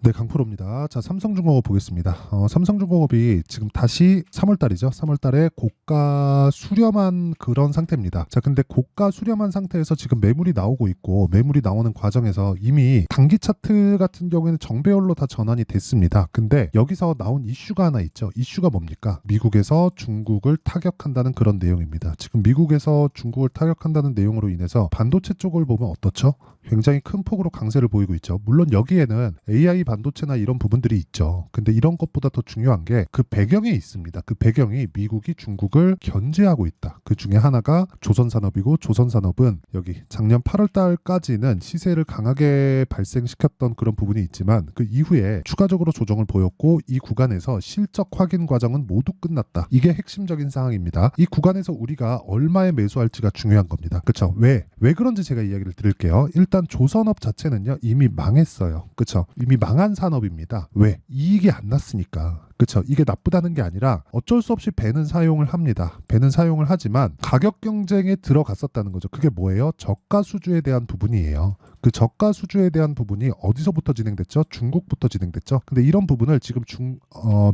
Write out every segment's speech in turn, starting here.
네, 강프로입니다. 자, 삼성중공업 보겠습니다. 삼성중공업이 지금 다시 3월달이죠. 3월달에 고가 수렴한 그런 상태입니다. 자, 근데 고가 수렴한 상태에서 지금 매물이 나오고 있고, 매물이 나오는 과정에서 이미 단기 차트 같은 경우에는 정배열로 다 전환이 됐습니다. 근데 여기서 나온 이슈가 하나 있죠. 이슈가 뭡니까? 미국에서 중국을 타격한다는 그런 내용입니다. 지금 미국에서 중국을 타격한다는 내용으로 인해서 반도체 쪽을 보면 어떻죠? 굉장히 큰 폭으로 강세를 보이고 있죠. 물론 여기에는 AI 반도체나 이런 부분들이 있죠. 근데 이런 것보다 더 중요한 게 그 배경에 있습니다. 그 배경이 미국이 중국을 견제하고 있다. 그 중에 하나가 조선산업이고, 조선산업은 여기 작년 8월 달까지는 시세를 강하게 발생시켰던 그런 부분이 있지만 그 이후에 추가적으로 조정을 보였고, 이 구간에서 실적 확인 과정은 모두 끝났다. 이게 핵심적인 상황입니다. 이 구간에서 우리가 얼마에 매수할지가 중요한 겁니다. 그렇죠? 왜 그런지 제가 이야기를 드릴게요. 일단 조선업 자체는요 이미 망했어요. 그렇죠? 이미 망한 산업입니다. 왜? 이익이 안 났으니까. 그렇죠? 이게 나쁘다는 게 아니라 어쩔 수 없이 배는 사용을 합니다. 배는 사용을 하지만 가격 경쟁에 들어갔었다는 거죠. 그게 뭐예요? 저가 수주에 대한 부분이에요. 그 저가 수주에 대한 부분이 어디서부터 진행됐죠? 중국부터 진행됐죠. 근데 이런 부분을 지금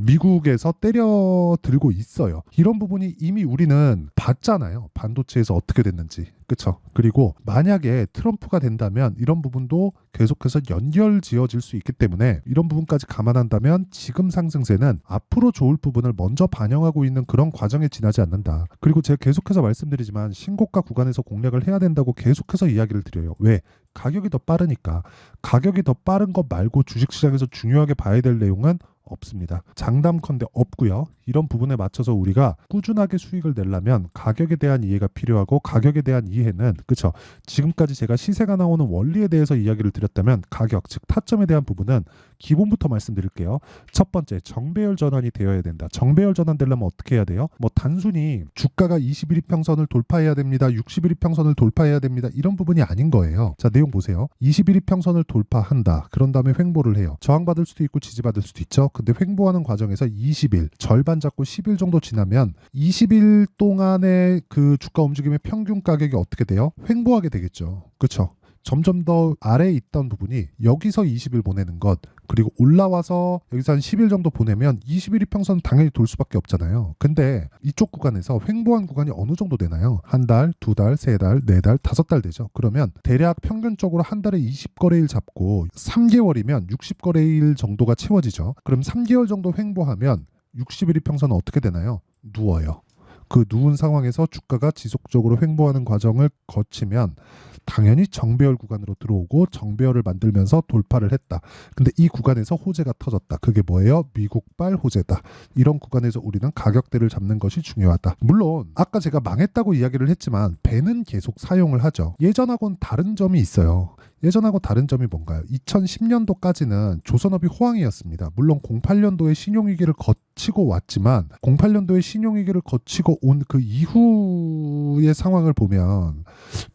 미국에서 때려 들고 있어요. 이런 부분이 이미 우리는 봤잖아요. 반도체에서 어떻게 됐는지. 그렇죠? 그리고 만약에 트럼프가 된다면 이런 부분도 계속해서 연결 지어질 수 있기 때문에 이런 부분까지 감안한다면 지금 상승세는 앞으로 좋을 부분을 먼저 반영하고 있는 그런 과정에 지나지 않는다. 그리고 제가 계속해서 말씀드리지만 신고가 구간에서 공략을 해야 된다고 계속해서 이야기를 드려요. 왜? 가격이 더 빠르니까. 가격이 더 빠른 것 말고 주식시장에서 중요하게 봐야 될 내용은 없습니다. 장담컨대 없고요. 이런 부분에 맞춰서 우리가 꾸준하게 수익을 내려면 가격에 대한 이해가 필요하고, 가격에 대한 이해는 그쵸? 지금까지 제가 시세가 나오는 원리에 대해서 이야기를 드렸다면 가격, 즉 타점에 대한 부분은 기본부터 말씀드릴게요. 첫 번째, 정배열 전환이 되어야 된다. 정배열 전환 되려면 어떻게 해야 돼요? 뭐 단순히 주가가 21이평선을 돌파해야 됩니다. 61이평선을 돌파해야 됩니다. 이런 부분이 아닌 거예요. 자, 내용 보세요. 21이평선을 돌파한다. 그런 다음에 횡보를 해요. 저항받을 수도 있고 지지받을 수도 있죠. 근데 횡보하는 과정에서 20일, 절반 잡고 10일 정도 지나면 20일 동안의 그 주가 움직임의 평균 가격이 어떻게 돼요? 횡보하게 되겠죠. 그렇죠? 점점 더 아래에 있던 부분이 여기서 20일 보내는 것, 그리고 올라와서 여기서 한 10일 정도 보내면 21 이평선 당연히 돌 수밖에 없잖아요. 근데 이쪽 구간에서 횡보한 구간이 어느 정도 되나요? 한 달, 두 달, 세 달, 네 달, 다섯 달 되죠. 그러면 대략 평균적으로 한 달에 20거래일 잡고 3개월이면 60거래일 정도가 채워지죠. 그럼 3개월 정도 횡보하면 60일 이평선은 어떻게 되나요? 누워요. 그 누운 상황에서 주가가 지속적으로 횡보하는 과정을 거치면 당연히 정배열 구간으로 들어오고 정배열을 만들면서 돌파를 했다. 근데 이 구간에서 호재가 터졌다. 그게 뭐예요? 미국발 호재다. 이런 구간에서 우리는 가격대를 잡는 것이 중요하다. 물론 아까 제가 망했다고 이야기를 했지만 배는 계속 사용을 하죠. 예전하고는 다른 점이 있어요. 예전하고 다른 점이 뭔가요? 2010년도까지는 조선업이 호황이었습니다. 물론 08년도에 신용위기를 거치고 왔지만 08년도에 신용위기를 거치고 온 그 이후의 상황을 보면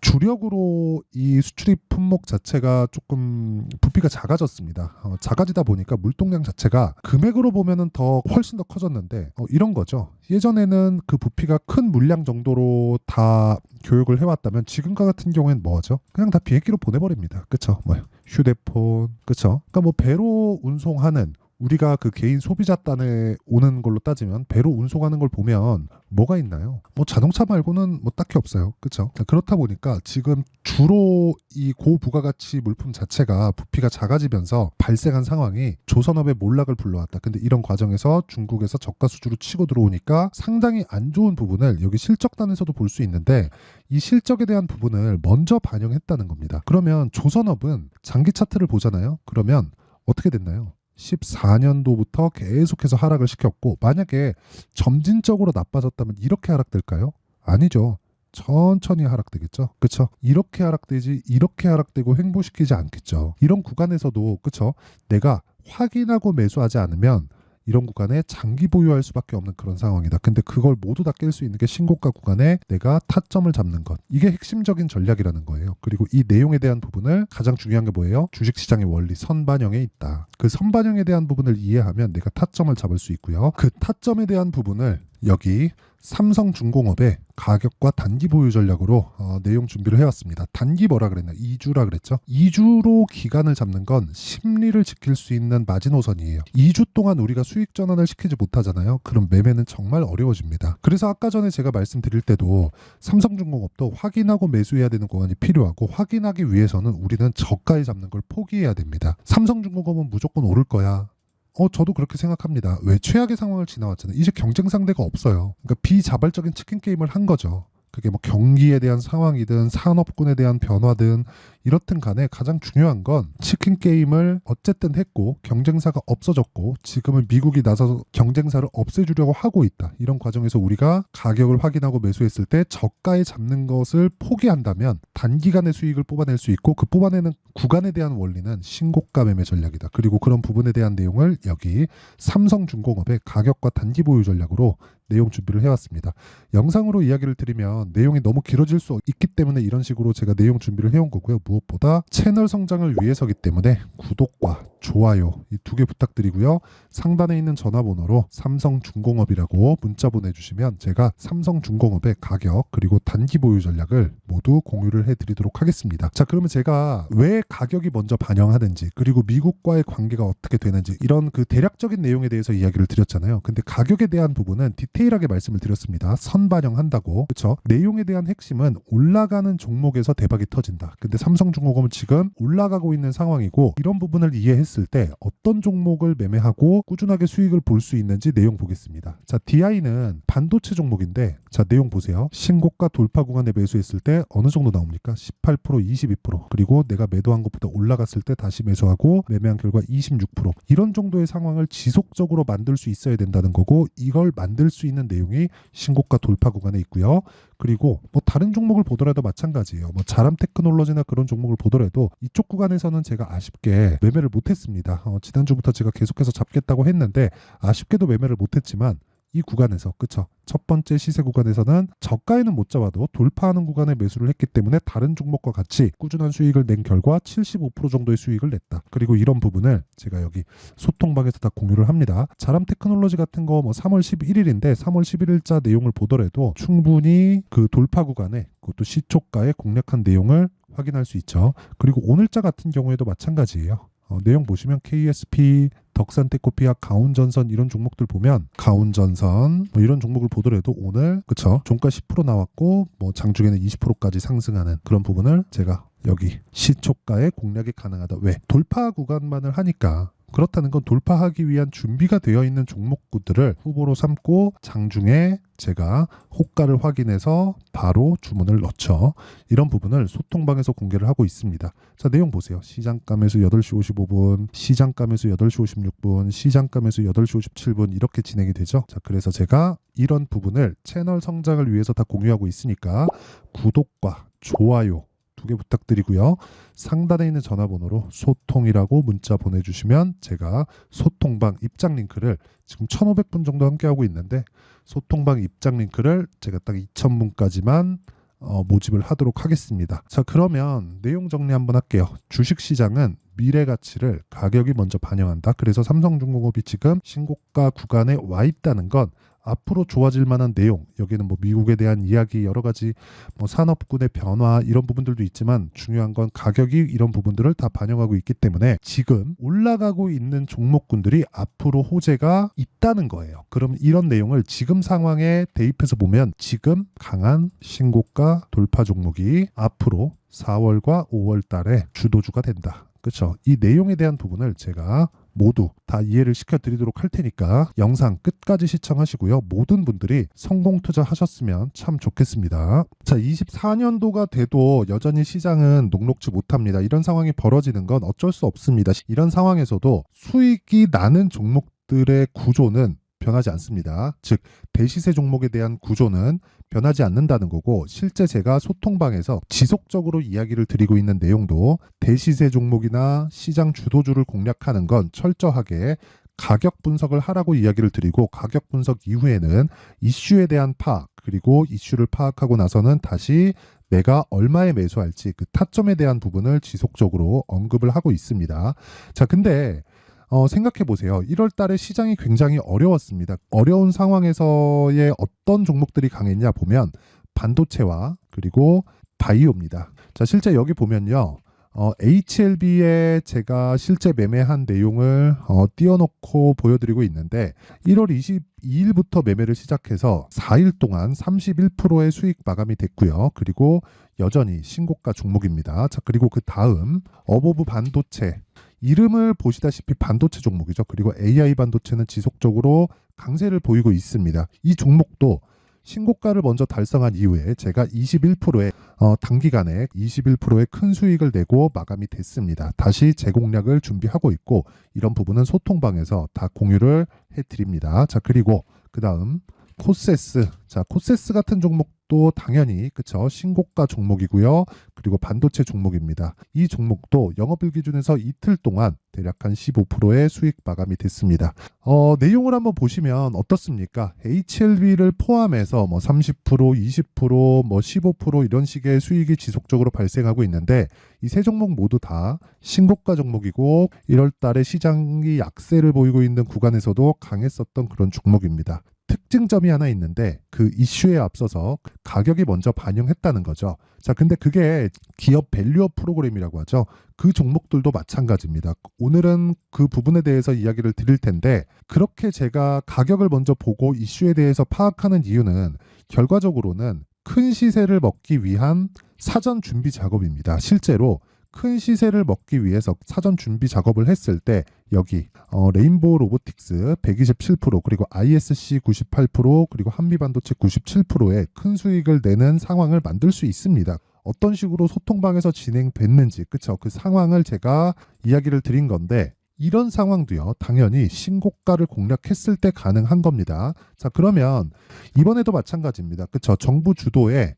주력으로 이 수출입 품목 자체가 조금 부피가 작아졌습니다. 작아지다 보니까 물동량 자체가 금액으로 보면은 더 훨씬 더 커졌는데 이런 거죠. 예전에는 그 부피가 큰 물량 정도로 다 교육을 해왔다면 지금과 같은 경우에는 뭐죠? 그냥 다 비행기로 보내버립니다. 그쵸? 뭐 휴대폰, 그쵸? 그러니까 뭐 배로 운송하는, 우리가 그 개인 소비자단에 오는 걸로 따지면 배로 운송하는 걸 보면 뭐가 있나요? 뭐 자동차 말고는 뭐 딱히 없어요. 그렇죠? 그렇다 보니까 지금 주로 이 고부가가치 물품 자체가 부피가 작아지면서 발생한 상황이 조선업의 몰락을 불러왔다. 근데 이런 과정에서 중국에서 저가 수주로 치고 들어오니까 상당히 안 좋은 부분을 여기 실적단에서도 볼 수 있는데, 이 실적에 대한 부분을 먼저 반영했다는 겁니다. 그러면 조선업은 장기 차트를 보잖아요. 그러면 어떻게 됐나요? 14년도부터 계속해서 하락을 시켰고, 만약에 점진적으로 나빠졌다면 이렇게 하락될까요? 아니죠. 천천히 하락되겠죠. 그렇죠? 이렇게 하락되지, 이렇게 하락되고 횡보시키지 않겠죠. 이런 구간에서도 그렇죠? 내가 확인하고 매수하지 않으면 이런 구간에 장기 보유할 수밖에 없는 그런 상황이다. 근데 그걸 모두 다 깰 수 있는 게 신고가 구간에 내가 타점을 잡는 것. 이게 핵심적인 전략이라는 거예요. 그리고 이 내용에 대한 부분을 가장 중요한 게 뭐예요? 주식시장의 원리 선반영에 있다. 그 선반영에 대한 부분을 이해하면 내가 타점을 잡을 수 있고요. 그 타점에 대한 부분을 여기 삼성중공업의 가격과 단기 보유 전략으로 내용 준비를 해왔습니다. 단기 뭐라 그랬나? 2주라 그랬죠. 2주로 기간을 잡는 건 심리를 지킬 수 있는 마지노선이에요. 2주 동안 우리가 수익 전환을 시키지 못하잖아요. 그럼 매매는 정말 어려워집니다. 그래서 아까 전에 제가 말씀드릴 때도 삼성중공업도 확인하고 매수해야 되는 구간이 필요하고, 확인하기 위해서는 우리는 저가에 잡는 걸 포기해야 됩니다. 삼성중공업은 무조건 오를 거야. 저도 그렇게 생각합니다. 왜? 최악의 상황을 지나왔잖아요. 이제 경쟁 상대가 없어요. 그러니까 비자발적인 치킨 게임을 한 거죠. 그게 뭐 경기에 대한 상황이든 산업군에 대한 변화든 이렇든 간에 가장 중요한 건 치킨 게임을 어쨌든 했고 경쟁사가 없어졌고, 지금은 미국이 나서서 경쟁사를 없애주려고 하고 있다. 이런 과정에서 우리가 가격을 확인하고 매수했을 때 저가에 잡는 것을 포기한다면 단기간의 수익을 뽑아낼 수 있고, 그 뽑아내는 구간에 대한 원리는 신고가 매매 전략이다. 그리고 그런 부분에 대한 내용을 여기 삼성중공업의 가격과 단기 보유 전략으로 내용 준비를 해왔습니다. 영상으로 이야기를 드리면 내용이 너무 길어질 수 있기 때문에 이런 식으로 제가 내용 준비를 해온 거고요. 무엇보다 채널 성장을 위해서기 때문에 구독과 좋아요 이 두 개 부탁드리고요. 상단에 있는 전화번호로 삼성중공업이라고 문자 보내주시면 제가 삼성중공업의 가격 그리고 단기 보유 전략을 모두 공유를 해드리도록 하겠습니다. 자, 그러면 제가 왜 가격이 먼저 반영하는지, 그리고 미국과의 관계가 어떻게 되는지, 이런 그 대략적인 내용에 대해서 이야기를 드렸잖아요. 근데 가격에 대한 부분은 디테일하게 말씀을 드렸습니다. 선반영한다고. 그렇죠? 내용에 대한 핵심은 올라가는 종목에서 대박이 터진다. 근데 삼성중공업은 지금 올라가고 있는 상황이고, 이런 부분을 이해했을 때 어떤 종목을 매매하고 꾸준하게 수익을 볼 수 있는지 내용 보겠습니다. 자, DI는 반도체 종목인데, 자, 내용 보세요. 신고가 돌파 구간에 매수했을 때 어느 정도 나옵니까? 18%, 22%. 그리고 내가 매도한 것보다 올라갔을 때 다시 매수하고 매매한 결과 26%. 이런 정도의 상황을 지속적으로 만들 수 있어야 된다는 거고, 이걸 만들 수 있는 내용이 신고가 돌파 구간에 있고요. 그리고 뭐 다른 종목을 보더라도 마찬가지예요. 뭐 자람 테크놀로지나 그런 종목을 보더라도 이쪽 구간에서는 제가 아쉽게 매매를 못했습니다. 지난주부터 제가 계속해서 잡겠다고 했는데 아쉽게도 매매를 못했지만, 이 구간에서, 그쵸, 첫 번째 시세 구간에서는 저가에는 못 잡아도 돌파하는 구간에 매수를 했기 때문에 다른 종목과 같이 꾸준한 수익을 낸 결과 75% 정도의 수익을 냈다. 그리고 이런 부분을 제가 여기 소통방에서 다 공유를 합니다. 자람 테크놀로지 같은 거 뭐 3월 11일인데 3월 11일자 내용을 보더라도 충분히 그 돌파 구간에, 그것도 시초가에 공략한 내용을 확인할 수 있죠. 그리고 오늘자 같은 경우에도 마찬가지예요. 내용 보시면 KSP, 덕산테크피아, 가온전선 이런 종목들 보면, 가온전선 뭐 이런 종목을 보더라도 오늘, 그쵸, 종가 10% 나왔고 뭐 장중에는 20%까지 상승하는 그런 부분을 제가 여기 시초가에 공략이 가능하다. 왜? 돌파 구간만을 하니까. 그렇다는 건 돌파하기 위한 준비가 되어 있는 종목들을 후보로 삼고 장중에 제가 호가를 확인해서 바로 주문을 넣죠. 이런 부분을 소통방에서 공개를 하고 있습니다. 자, 내용 보세요. 시장가 매수 8시 55분, 시장가 매수 8시 56분, 시장가 매수 8시 57분 이렇게 진행이 되죠. 자, 그래서 제가 이런 부분을 채널 성장을 위해서 다 공유하고 있으니까 구독과 좋아요 두 개 부탁드리고요. 상단에 있는 전화번호로 소통이라고 문자 보내주시면 제가 소통방 입장 링크를, 지금 1,500분 정도 함께하고 있는데 소통방 입장 링크를 제가 딱 2,000분까지만 모집을 하도록 하겠습니다. 자, 그러면 내용 정리 한번 할게요. 주식시장은 미래 가치를 가격이 먼저 반영한다. 그래서 삼성중공업이 지금 신고가 구간에 와 있다는 건 앞으로 좋아질 만한 내용, 여기는 뭐 미국에 대한 이야기, 여러 가지 뭐 산업군의 변화 이런 부분들도 있지만 중요한 건 가격이 이런 부분들을 다 반영하고 있기 때문에 지금 올라가고 있는 종목군들이 앞으로 호재가 있다는 거예요. 그럼 이런 내용을 지금 상황에 대입해서 보면 지금 강한 신고가 돌파 종목이 앞으로 4월과 5월 달에 주도주가 된다. 그렇죠? 이 내용에 대한 부분을 제가 모두 다 이해를 시켜드리도록 할 테니까 영상 끝까지 시청하시고요. 모든 분들이 성공 투자하셨으면 참 좋겠습니다. 자, 24년도가 돼도 여전히 시장은 녹록지 못합니다. 이런 상황이 벌어지는 건 어쩔 수 없습니다. 이런 상황에서도 수익이 나는 종목들의 구조는 변하지 않습니다. 즉 대시세 종목에 대한 구조는 변하지 않는다는 거고, 실제 제가 소통방에서 지속적으로 이야기를 드리고 있는 내용도 대시세 종목이나 시장 주도주를 공략하는 건 철저하게 가격 분석을 하라고 이야기를 드리고, 가격 분석 이후에는 이슈에 대한 파악, 그리고 이슈를 파악하고 나서는 다시 내가 얼마에 매수할지 그 타점에 대한 부분을 지속적으로 언급을 하고 있습니다. 자, 근데 생각해 보세요. 1월 달에 시장이 굉장히 어려웠습니다. 어려운 상황에서의 어떤 종목들이 강했냐 보면 반도체와 그리고 바이오입니다. 자, 실제 여기 보면요. HLB에 제가 실제 매매한 내용을 띄워놓고 보여드리고 있는데 1월 22일부터 매매를 시작해서 4일 동안 31%의 수익 마감이 됐고요. 그리고 여전히 신고가 종목입니다. 자, 그리고 그 다음 어보브 반도체, 이름을 보시다시피 반도체 종목이죠. 그리고 AI 반도체는 지속적으로 강세를 보이고 있습니다. 이 종목도 신고가를 먼저 달성한 이후에 제가 21%의 단기간에 21%의 큰 수익을 내고 마감이 됐습니다. 다시 재공략을 준비하고 있고 이런 부분은 소통방에서 다 공유를 해드립니다. 자, 그리고 그 다음 코세스. 자, 코세스 같은 종목도 당연히 그쵸, 신고가 종목이고요. 그리고 반도체 종목입니다. 이 종목도 영업일 기준에서 이틀 동안 대략 한 15%의 수익 마감이 됐습니다. 내용을 한번 보시면 어떻습니까? HLB를 포함해서 뭐 30%, 20%, 뭐 15% 이런 식의 수익이 지속적으로 발생하고 있는데 이 세 종목 모두 다 신고가 종목이고 1월 달에 시장이 약세를 보이고 있는 구간에서도 강했었던 그런 종목입니다. 특징점이 하나 있는데 그 이슈에 앞서서 가격이 먼저 반영했다는 거죠. 자, 근데 그게 기업 밸류업 프로그램이라고 하죠. 그 종목들도 마찬가지입니다. 오늘은 그 부분에 대해서 이야기를 드릴 텐데 그렇게 제가 가격을 먼저 보고 이슈에 대해서 파악하는 이유는 결과적으로는 큰 시세를 먹기 위한 사전 준비 작업입니다. 실제로 큰 시세를 먹기 위해서 사전 준비 작업을 했을 때 여기 레인보우 로보틱스 127% 그리고 ISC 98% 그리고 한미반도체 97%의 큰 수익을 내는 상황을 만들 수 있습니다. 어떤 식으로 소통방에서 진행됐는지 그쵸, 그 상황을 제가 이야기를 드린 건데 이런 상황도요 당연히 신고가를 공략했을 때 가능한 겁니다. 자, 그러면 이번에도 마찬가지입니다. 그쵸, 정부 주도의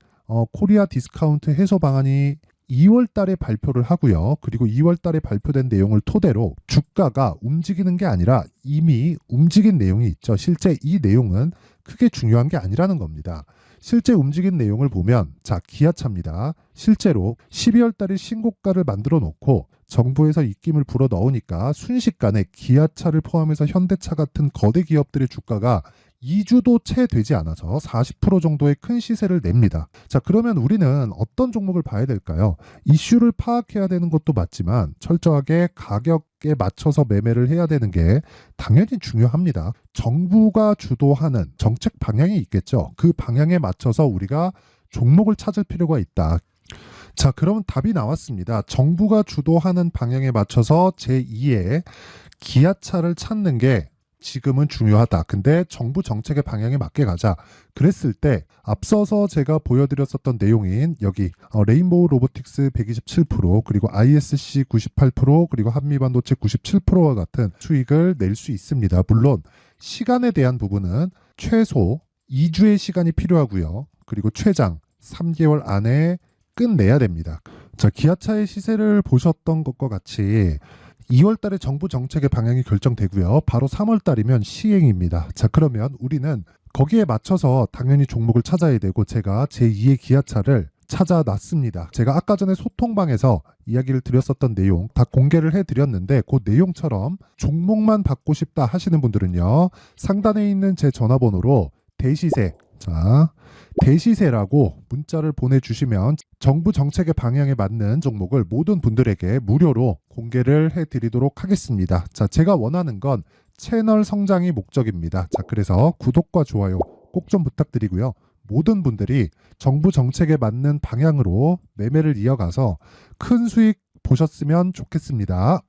코리아 디스카운트 해소 방안이 2월 달에 발표를 하고요. 그리고 2월 달에 발표된 내용을 토대로 주가가 움직이는 게 아니라 이미 움직인 내용이 있죠. 실제 이 내용은 크게 중요한 게 아니라는 겁니다. 실제 움직인 내용을 보면 자, 기아차입니다. 실제로 12월 달에 신고가를 만들어 놓고 정부에서 입김을 불어 넣으니까 순식간에 기아차를 포함해서 현대차 같은 거대 기업들의 주가가 2주도 채 되지 않아서 40% 정도의 큰 시세를 냅니다. 자, 그러면 우리는 어떤 종목을 봐야 될까요? 이슈를 파악해야 되는 것도 맞지만 철저하게 가격에 맞춰서 매매를 해야 되는 게 당연히 중요합니다. 정부가 주도하는 정책 방향이 있겠죠. 그 방향에 맞춰서 우리가 종목을 찾을 필요가 있다. 자, 그러면 답이 나왔습니다. 정부가 주도하는 방향에 맞춰서 제2의 기아차를 찾는 게 지금은 중요하다. 근데 정부 정책의 방향에 맞게 가자. 그랬을 때 앞서서 제가 보여드렸었던 내용인 여기 레인보우 로보틱스 127% 그리고 ISC 98% 그리고 한미반도체 97%와 같은 수익을 낼 수 있습니다. 물론 시간에 대한 부분은 최소 2주의 시간이 필요하고요. 그리고 최장 3개월 안에 끝내야 됩니다. 자, 기아차의 시세를 보셨던 것과 같이 2월 달에 정부 정책의 방향이 결정되고요. 바로 3월 달이면 시행입니다. 자, 그러면 우리는 거기에 맞춰서 당연히 종목을 찾아야 되고 제가 제2의 기아차를 찾아놨습니다. 제가 아까 전에 소통방에서 이야기를 드렸었던 내용 다 공개를 해드렸는데 그 내용처럼 종목만 받고 싶다 하시는 분들은요. 상단에 있는 제 전화번호로 대시세, 자, 대시세라고 문자를 보내주시면 정부 정책의 방향에 맞는 종목을 모든 분들에게 무료로 공개를 해드리도록 하겠습니다. 자, 제가 원하는 건 채널 성장이 목적입니다. 자, 그래서 구독과 좋아요 꼭 좀 부탁드리고요. 모든 분들이 정부 정책에 맞는 방향으로 매매를 이어가서 큰 수익 보셨으면 좋겠습니다.